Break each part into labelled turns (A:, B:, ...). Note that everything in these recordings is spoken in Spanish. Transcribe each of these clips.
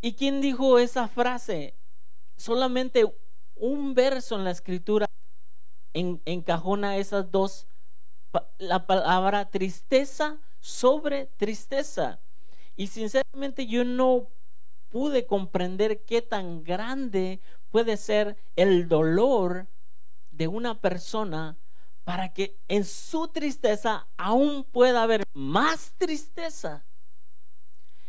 A: ¿Y quién dijo esa frase? Solamente un verso en la escritura encajona esas dos, la palabra tristeza sobre tristeza. Y sinceramente yo no pude comprender qué tan grande puede ser el dolor de una persona para que en su tristeza aún pueda haber más tristeza.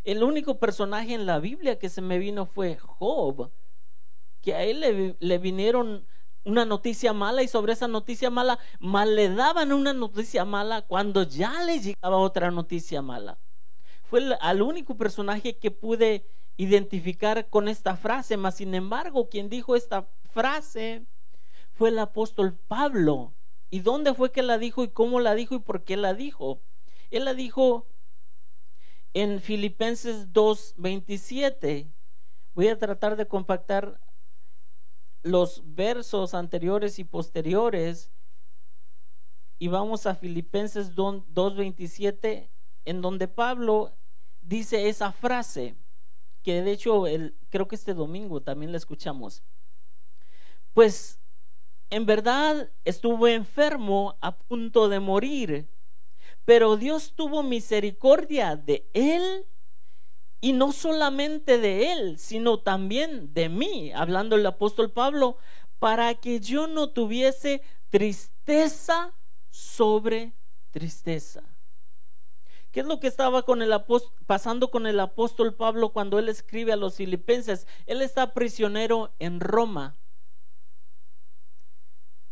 A: El único personaje en la Biblia que se me vino fue Job, que a él le vinieron una noticia mala, y sobre esa noticia mala más le daban una noticia mala cuando ya le llegaba otra noticia mala. Fue el único personaje que pude identificar con esta frase. Mas sin embargo, quien dijo esta frase fue el apóstol Pablo. ¿Y dónde fue que la dijo, y cómo la dijo, y por qué la dijo? Él la dijo en Filipenses 2:27. Voy a tratar de compactar los versos anteriores y posteriores, y vamos a Filipenses 2:27, en donde Pablo dice esa frase, que de hecho creo que este domingo también la escuchamos. Pues en verdad estuve enfermo, a punto de morir, pero Dios tuvo misericordia de él, y no solamente de él, sino también de mí, hablando el apóstol Pablo, para que yo no tuviese tristeza sobre tristeza. ¿Qué es lo que estaba pasando con el apóstol Pablo cuando él escribe a los filipenses? Él está prisionero en Roma.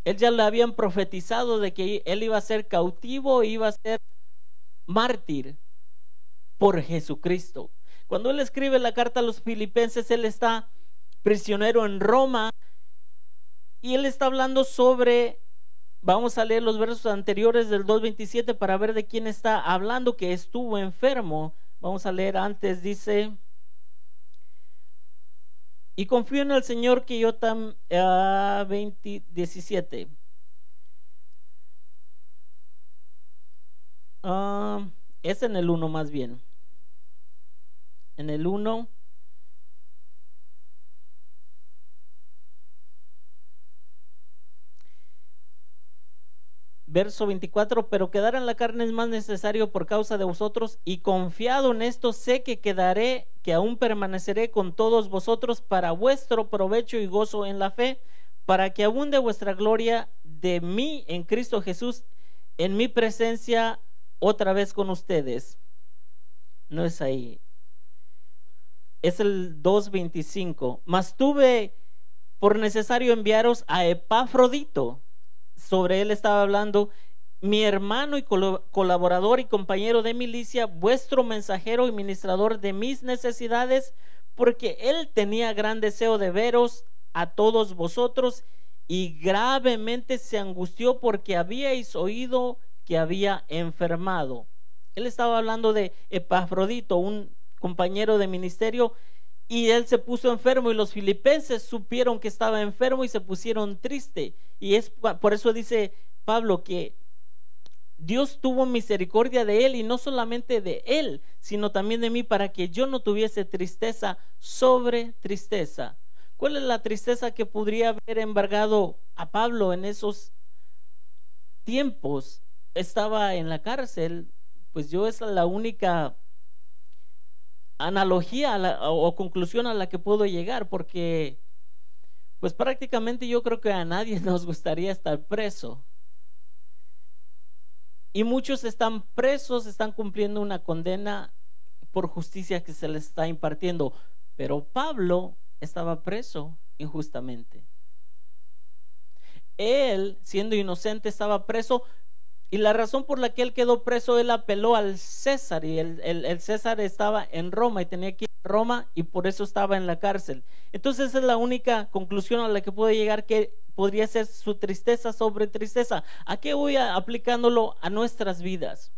A: Él ya le habían profetizado de que él iba a ser cautivo e iba a ser mártir por Jesucristo. Cuando él escribe la carta a los filipenses, él está prisionero en Roma, y él está hablando sobre, vamos a leer los versos anteriores del 2:27 para ver de quién está hablando, que estuvo enfermo. Vamos a leer antes, dice: y confío en el Señor que yo también, 17. Es en el 1 más bien. En el 1. Verso 24: pero quedar en la carne es más necesario por causa de vosotros, y confiado en esto sé que quedaré, que aún permaneceré con todos vosotros para vuestro provecho y gozo en la fe, para que abunde vuestra gloria de mí en Cristo Jesús, en mi presencia otra vez con ustedes. No es ahí, es el 2:25. Mas tuve por necesario enviaros a Epafrodito. Sobre él estaba hablando: mi hermano y colaborador y compañero de milicia, vuestro mensajero y ministrador de mis necesidades, porque él tenía gran deseo de veros a todos vosotros, y gravemente se angustió porque habíais oído que había enfermado. Él estaba hablando de Epafrodito, un compañero de ministerio, y él se puso enfermo, y los filipenses supieron que estaba enfermo y se pusieron tristes. Y es por eso dice Pablo que Dios tuvo misericordia de él, y no solamente de él, sino también de mí, para que yo no tuviese tristeza sobre tristeza. ¿Cuál es la tristeza que podría haber embargado a Pablo en esos tiempos? Estaba en la cárcel. Pues yo, esa es la única analogía o conclusión a la que puedo llegar, porque pues prácticamente yo creo que a nadie nos gustaría estar preso, y muchos están presos, están cumpliendo una condena por justicia que se les está impartiendo, pero Pablo estaba preso injustamente. Él, siendo inocente, estaba preso, y la razón por la que él quedó preso, él apeló al César, y el César estaba en Roma y tenía que ir a Roma, y por eso estaba en la cárcel. Entonces esa es la única conclusión a la que puede llegar, que podría ser su tristeza sobre tristeza. ¿A qué voy aplicándolo a nuestras vidas?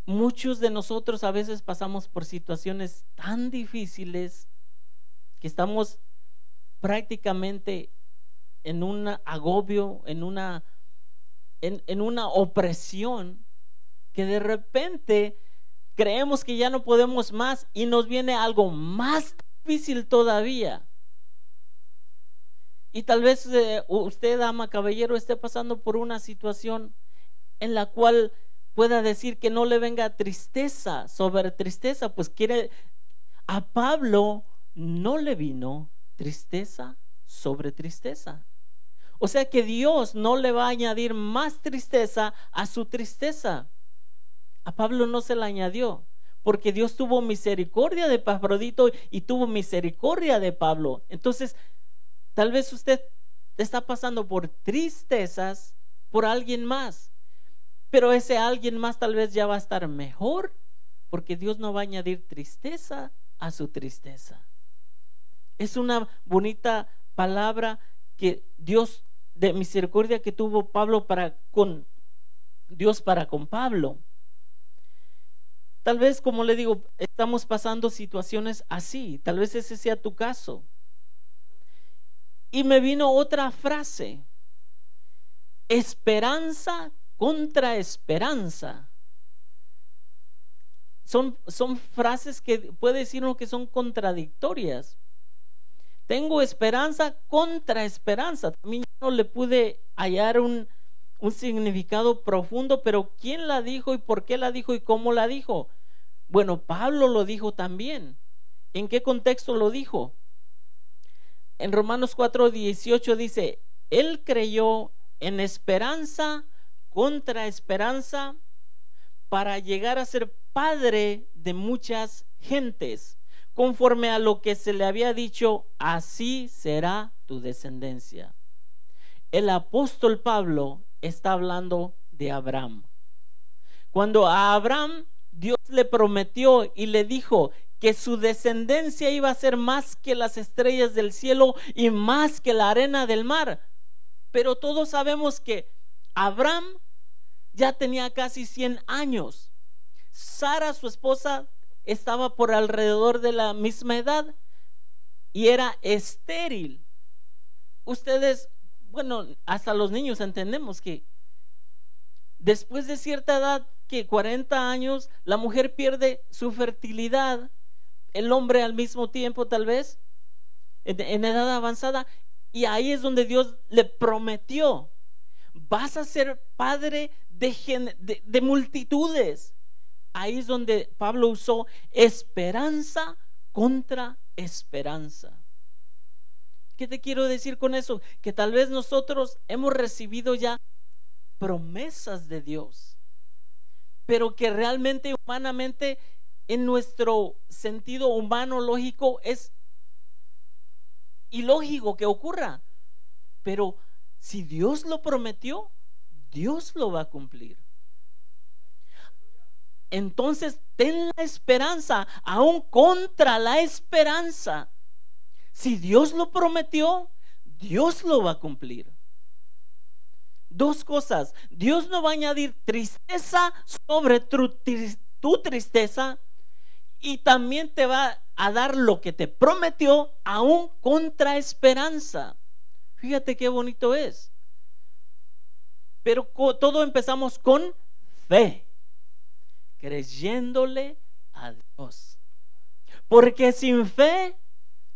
A: Muchos de nosotros a veces pasamos por situaciones tan difíciles que estamos prácticamente en un agobio, en una opresión, que de repente creemos que ya no podemos más y nos viene algo más difícil todavía. Y tal vez usted, dama, caballero, esté pasando por una situación en la cual pueda decir que no le venga tristeza sobre tristeza, pues a Pablo no le vino tristeza sobre tristeza. O sea que Dios no le va a añadir más tristeza a su tristeza. A Pablo no se la añadió, porque Dios tuvo misericordia de Epafrodito y tuvo misericordia de Pablo. Entonces, tal vez usted está pasando por tristezas por alguien más, pero ese alguien más tal vez ya va a estar mejor, porque Dios no va a añadir tristeza a su tristeza. Es una bonita palabra que Dios, de misericordia que tuvo Pablo con Pablo. Tal vez, como le digo, estamos pasando situaciones así. Tal vez ese sea tu caso. Y me vino otra frase: esperanza contra esperanza. Son frases que puede decir uno que son contradictorias. Tengo esperanza contra esperanza. También no le pude hallar un significado profundo, pero ¿quién la dijo y por qué la dijo y cómo la dijo? Bueno, Pablo lo dijo también. ¿En qué contexto lo dijo? En Romanos 4:18 dice: Él creyó en esperanza contra esperanza para llegar a ser padre de muchas gentes, conforme a lo que se le había dicho: así será tu descendencia. El apóstol Pablo está hablando de Abraham. Cuando a Abraham Dios le prometió y le dijo que su descendencia iba a ser más que las estrellas del cielo y más que la arena del mar. Pero todos sabemos que Abraham ya tenía casi 100 años. Sara, su esposa, estaba por alrededor de la misma edad y era estéril. Ustedes, bueno, hasta los niños entendemos que después de cierta edad, que 40 años, la mujer pierde su fertilidad, el hombre al mismo tiempo, tal vez en edad avanzada, y ahí es donde Dios le prometió: vas a ser padre de multitudes. Ahí es donde Pablo usó esperanza contra esperanza. ¿Qué te quiero decir con eso? Que tal vez nosotros hemos recibido ya promesas de Dios, pero que realmente, humanamente, en nuestro sentido humano lógico, es ilógico que ocurra. Pero si Dios lo prometió, Dios lo va a cumplir. Entonces ten la esperanza aún contra la esperanza. Si Dios lo prometió, Dios lo va a cumplir. Dos cosas: Dios no va a añadir tristeza sobre tu tristeza, y también te va a dar lo que te prometió aún contra esperanza. Fíjate qué bonito es. Pero todo empezamos con fe, creyéndole a Dios, porque sin fe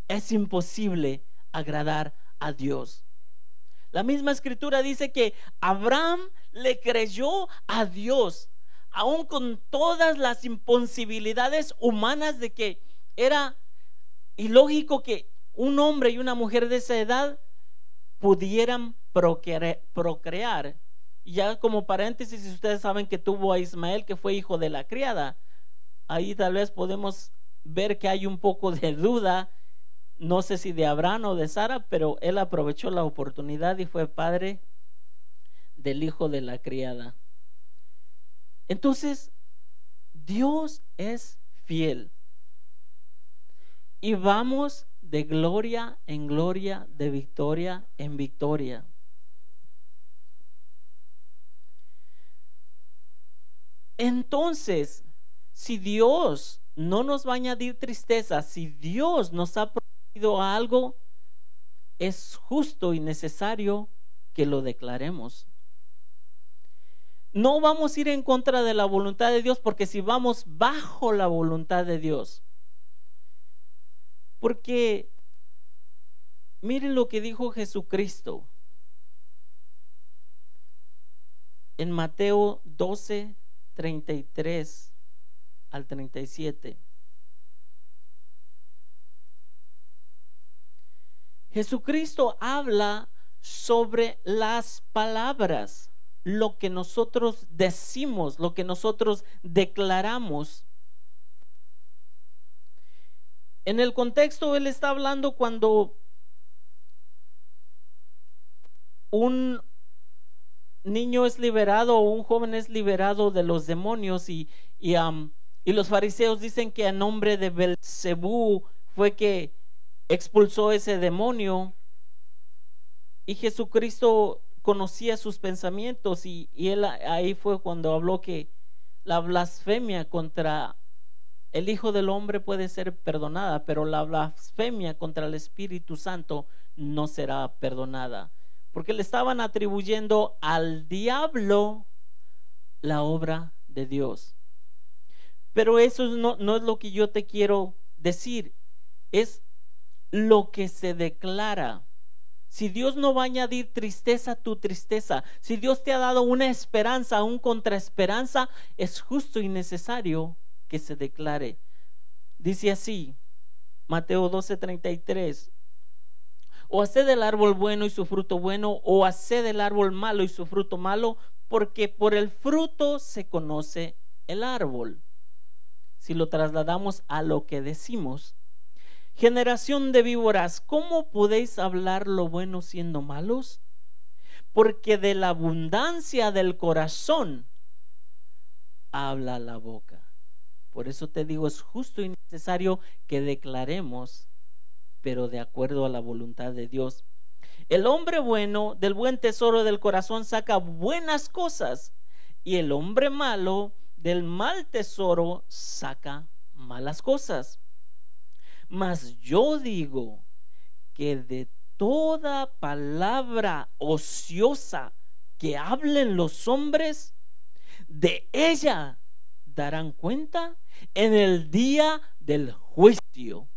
A: es imposible agradar a Dios. La misma escritura dice que Abraham le creyó a Dios, aun con todas las imposibilidades humanas de que era ilógico que un hombre y una mujer de esa edad pudieran procrear. Y ya como paréntesis, si ustedes saben que tuvo a Ismael, que fue hijo de la criada, ahí tal vez podemos ver que hay un poco de duda, no sé si de Abraham o de Sara, pero él aprovechó la oportunidad y fue padre del hijo de la criada. Entonces, Dios es fiel y vamos de gloria en gloria, de victoria en victoria. Entonces, si Dios no nos va a añadir tristeza, si Dios nos ha prometido algo, es justo y necesario que lo declaremos. No vamos a ir en contra de la voluntad de Dios, porque si vamos bajo la voluntad de Dios, porque miren lo que dijo Jesucristo en Mateo 12, 33 al 37. Jesucristo habla sobre las palabras, lo que nosotros decimos, lo que nosotros declaramos. En el contexto, él está hablando cuando un niño es liberado o un joven es liberado de los demonios y los fariseos dicen que a nombre de Belcebú fue que expulsó ese demonio, y Jesucristo conocía sus pensamientos y él ahí fue cuando habló que la blasfemia contra el Hijo del Hombre puede ser perdonada, pero la blasfemia contra el Espíritu Santo no será perdonada, porque le estaban atribuyendo al diablo la obra de Dios. Pero eso no es lo que yo te quiero decir, es lo que se declara. Si Dios no va a añadir tristeza a tu tristeza, si Dios te ha dado una esperanza, un contraesperanza, es justo y necesario que se declare. Dice así, Mateo 12:33: o haced del árbol bueno y su fruto bueno, o haced del árbol malo y su fruto malo, porque por el fruto se conoce el árbol. Si lo trasladamos a lo que decimos: generación de víboras, ¿cómo podéis hablar lo bueno siendo malos? Porque de la abundancia del corazón habla la boca. Por eso te digo, es justo y necesario que declaremos, pero de acuerdo a la voluntad de Dios. El hombre bueno del buen tesoro del corazón saca buenas cosas, y el hombre malo del mal tesoro saca malas cosas. Mas yo digo que de toda palabra ociosa que hablen los hombres, de ella darán cuenta en el día del juicio.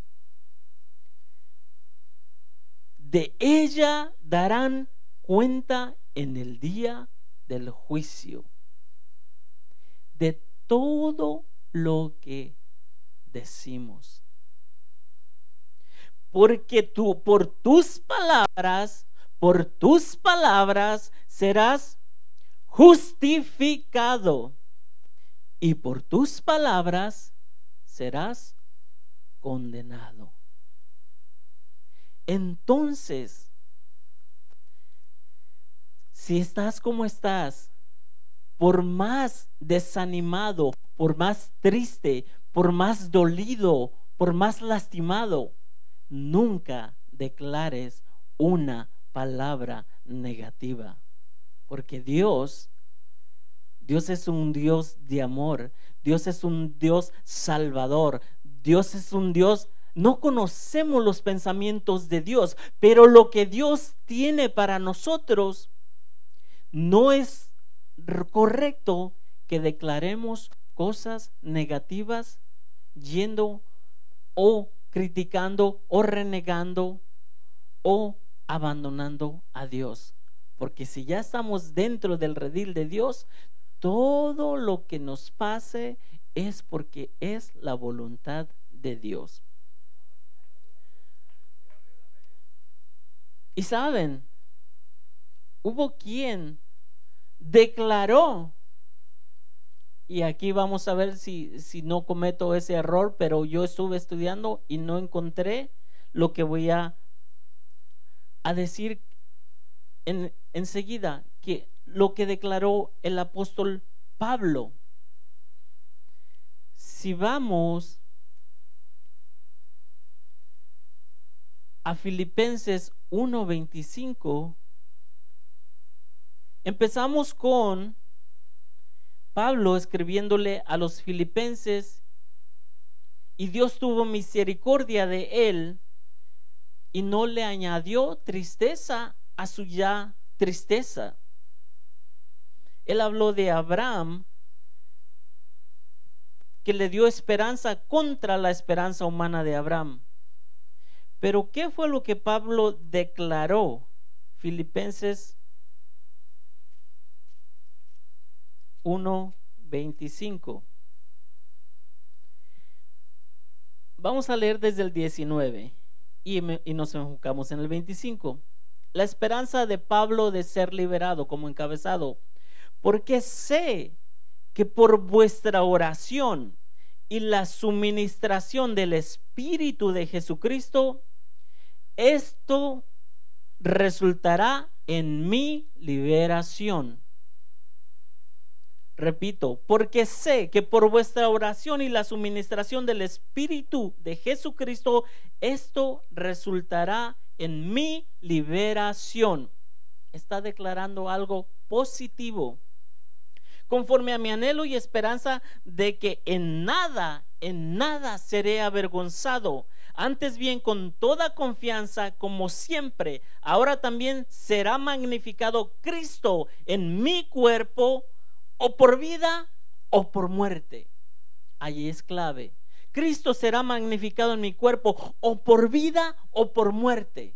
A: De ella darán cuenta en el día del juicio. De todo lo que decimos. Porque tú, por tus palabras serás justificado, y por tus palabras serás condenado. Entonces, si estás como estás, por más desanimado, por más triste, por más dolido, por más lastimado, nunca declares una palabra negativa, porque Dios es un Dios de amor, Dios es un Dios salvador, Dios es un Dios. No conocemos los pensamientos de Dios, pero lo que Dios tiene para nosotros, no es correcto que declaremos cosas negativas yendo o criticando o renegando o abandonando a Dios. Porque si ya estamos dentro del redil de Dios, todo lo que nos pase es porque es la voluntad de Dios. Y saben, hubo quien declaró, y aquí vamos a ver si no cometo ese error, pero yo estuve estudiando y no encontré lo que voy a decir enseguida, que lo que declaró el apóstol Pablo. Si vamos a Filipenses 1:25, empezamos con Pablo escribiéndole a los filipenses, y Dios tuvo misericordia de él y no le añadió tristeza a su ya tristeza. Él habló de Abraham, que le dio esperanza contra la esperanza humana de Abraham. Pero ¿qué fue lo que Pablo declaró? Filipenses 1:25. Vamos a leer desde el 19 y nos enfocamos en el 25. La esperanza de Pablo de ser liberado como encabezado. Porque sé que por vuestra oración y la suministración del Espíritu de Jesucristo, esto resultará en mi liberación. Repito, porque sé que por vuestra oración y la suministración del Espíritu de Jesucristo, esto resultará en mi liberación. Está declarando algo positivo. Conforme a mi anhelo y esperanza de que en nada seré avergonzado. Antes bien, con toda confianza, como siempre, ahora también será magnificado Cristo en mi cuerpo, o por vida o por muerte. Ahí es clave. Cristo será magnificado en mi cuerpo, o por vida o por muerte.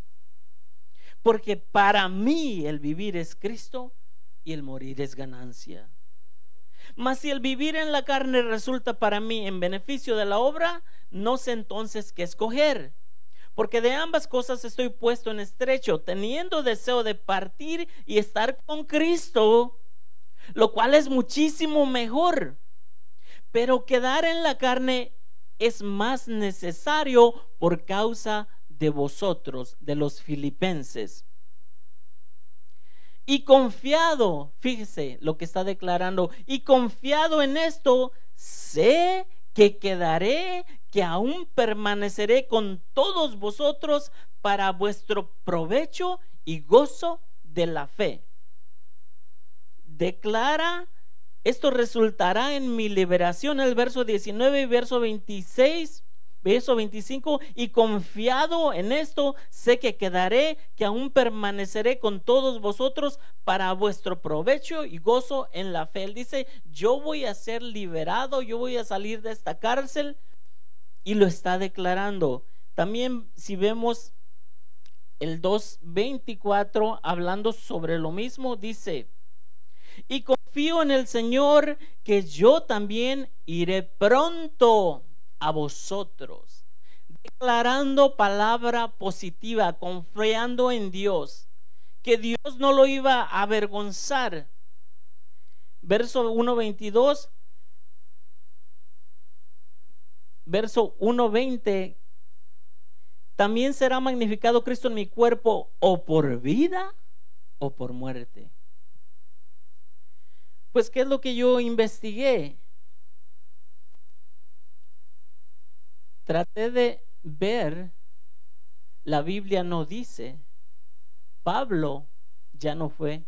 A: Porque para mí el vivir es Cristo y el morir es ganancia. Mas si el vivir en la carne resulta para mí en beneficio de la obra, no sé entonces qué escoger. Porque de ambas cosas estoy puesto en estrecho, teniendo deseo de partir y estar con Cristo, lo cual es muchísimo mejor. Pero quedar en la carne es más necesario por causa de vosotros, de los filipenses. Y confiado, fíjese lo que está declarando, y confiado en esto, sé que quedaré, que aún permaneceré con todos vosotros para vuestro provecho y gozo de la fe. Declara, esto resultará en mi liberación, el verso 19 y verso 26. Verso 25, y confiado en esto, sé que quedaré, que aún permaneceré con todos vosotros para vuestro provecho y gozo en la fe. Él dice, yo voy a ser liberado, yo voy a salir de esta cárcel, y lo está declarando. También si vemos el 2:24, hablando sobre lo mismo, dice, y confío en el Señor, que yo también iré pronto a vosotros, declarando palabra positiva, confiando en Dios, que Dios no lo iba a avergonzar. Verso 1:22, verso 1:20, también será magnificado Cristo en mi cuerpo, o por vida o por muerte. Pues ¿qué es lo que yo investigué? Traté de ver, la Biblia no dice, Pablo ya no fue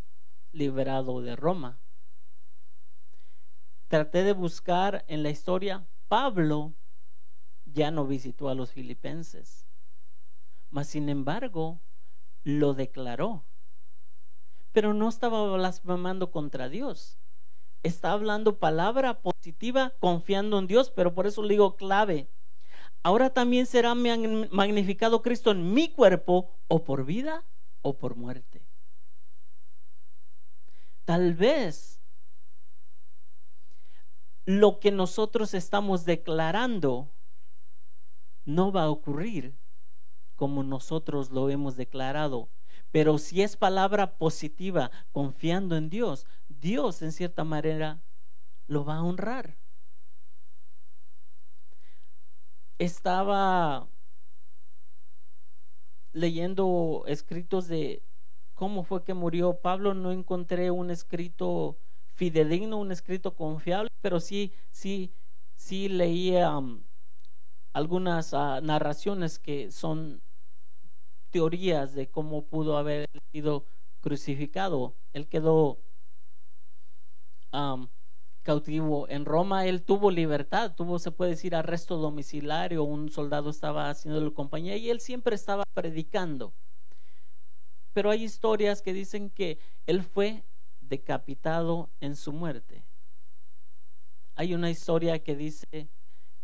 A: liberado de Roma. Traté de buscar en la historia, Pablo ya no visitó a los filipenses, mas sin embargo lo declaró, pero no estaba blasfemando contra Dios. Está hablando palabra positiva, confiando en Dios, pero por eso le digo clave. Ahora también será magnificado Cristo en mi cuerpo, o por vida o por muerte. Tal vez lo que nosotros estamos declarando no va a ocurrir como nosotros lo hemos declarado, pero si es palabra positiva, confiando en Dios, Dios en cierta manera lo va a honrar. Estaba leyendo escritos de cómo fue que murió Pablo. No encontré un escrito fidedigno, un escrito confiable, pero sí leía algunas narraciones que son teorías de cómo pudo haber sido crucificado. Él quedó cautivo en Roma. Él tuvo libertad, se puede decir, arresto domiciliario. Un soldado estaba haciéndole compañía y él siempre estaba predicando. Pero hay historias que dicen que él fue decapitado en su muerte. Hay una historia que dice,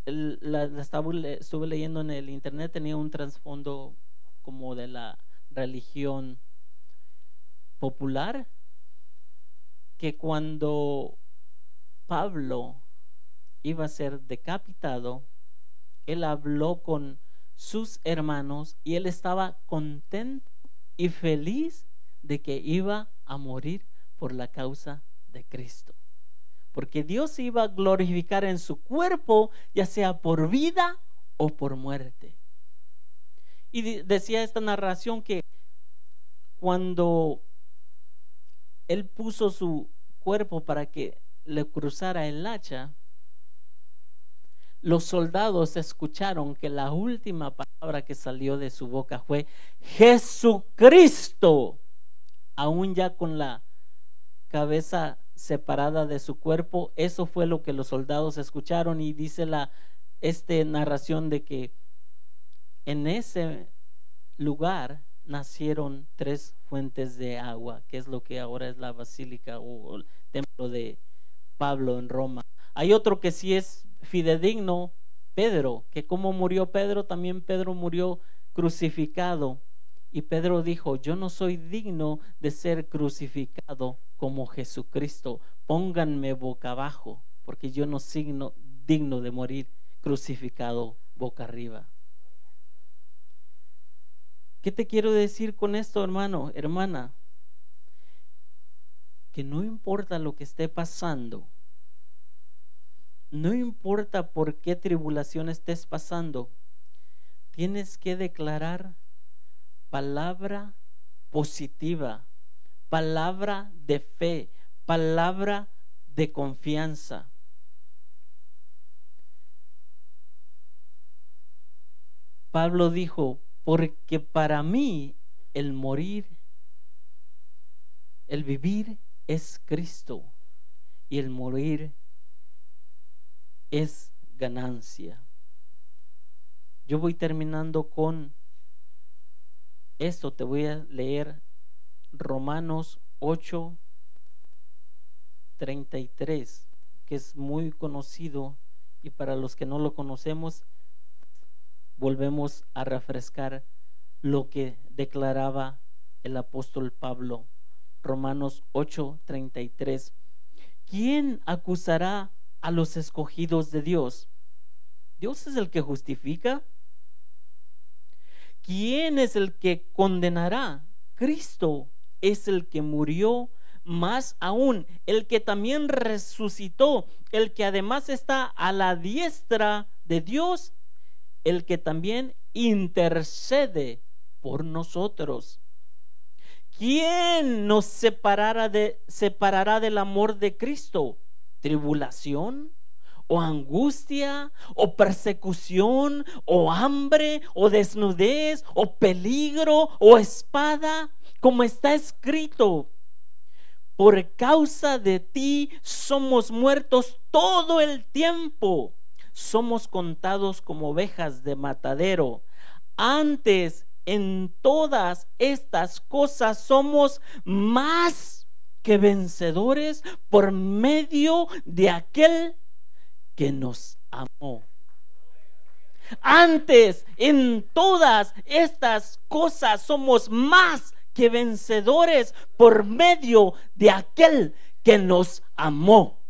A: estuve leyendo en el internet, tenía un trasfondo como de la religión popular, que cuando Pablo iba a ser decapitado, él habló con sus hermanos y él estaba contento y feliz de que iba a morir por la causa de Cristo, porque Dios se iba a glorificar en su cuerpo, ya sea por vida o por muerte. Y decía esta narración que cuando él puso su cuerpo para que le cruzara el hacha, los soldados escucharon que la última palabra que salió de su boca fue Jesucristo, aún ya con la cabeza separada de su cuerpo. Eso fue lo que los soldados escucharon, y dice narración de que en ese lugar nacieron 3 fuentes de agua, que es lo que ahora es la basílica o el templo de Pablo en Roma. Hay otro que sí es fidedigno, Pedro, que como murió Pedro, también Pedro murió crucificado, y Pedro dijo: yo no soy digno de ser crucificado como Jesucristo, pónganme boca abajo, porque yo no soy digno de morir crucificado boca arriba. ¿Qué te quiero decir con esto, hermano, hermana? Que no importa lo que esté pasando, no importa por qué tribulación estés pasando, tienes que declarar palabra positiva, palabra de fe, palabra de confianza. Pablo dijo: porque para mí el vivir es Cristo y el morir es ganancia. Yo voy terminando con esto. Te voy a leer Romanos 8:33, que es muy conocido, y para los que no lo conocemos, volvemos a refrescar lo que declaraba el apóstol Pablo. Romanos 8:33. ¿Quién acusará a los escogidos de Dios? Dios es el que justifica. ¿Quién es el que condenará? Cristo es el que murió, más aún el que también resucitó, el que además está a la diestra de Dios, el que también intercede por nosotros. ¿Quién nos separará del amor de Cristo? ¿Tribulación? ¿O angustia? ¿O persecución? ¿O hambre? ¿O desnudez? ¿O peligro? ¿O espada? Como está escrito: por causa de ti somos muertos todo el tiempo. Somos contados como ovejas de matadero. Antes, en todas estas cosas somos más que vencedores por medio de aquel que nos amó. Antes, en todas estas cosas somos más que vencedores por medio de aquel que nos amó.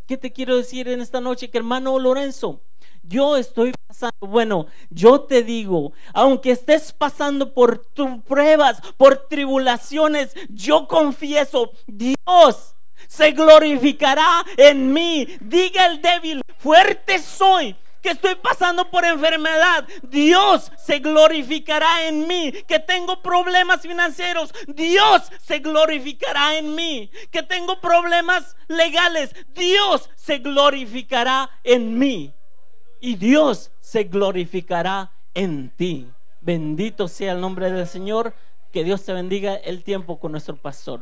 A: ¿Qué te quiero decir en esta noche? Que hermano Lorenzo, yo estoy pasando, yo te digo, aunque estés pasando por pruebas, por tribulaciones, yo confieso, Dios se glorificará en mí. Diga el débil: fuerte soy. Que estoy pasando por enfermedad, Dios se glorificará en mí. Que tengo problemas financieros, Dios se glorificará en mí. Que tengo problemas legales, Dios se glorificará en mí. Y Dios se glorificará en ti. Bendito sea el nombre del Señor. Que Dios te bendiga el tiempo con nuestro pastor.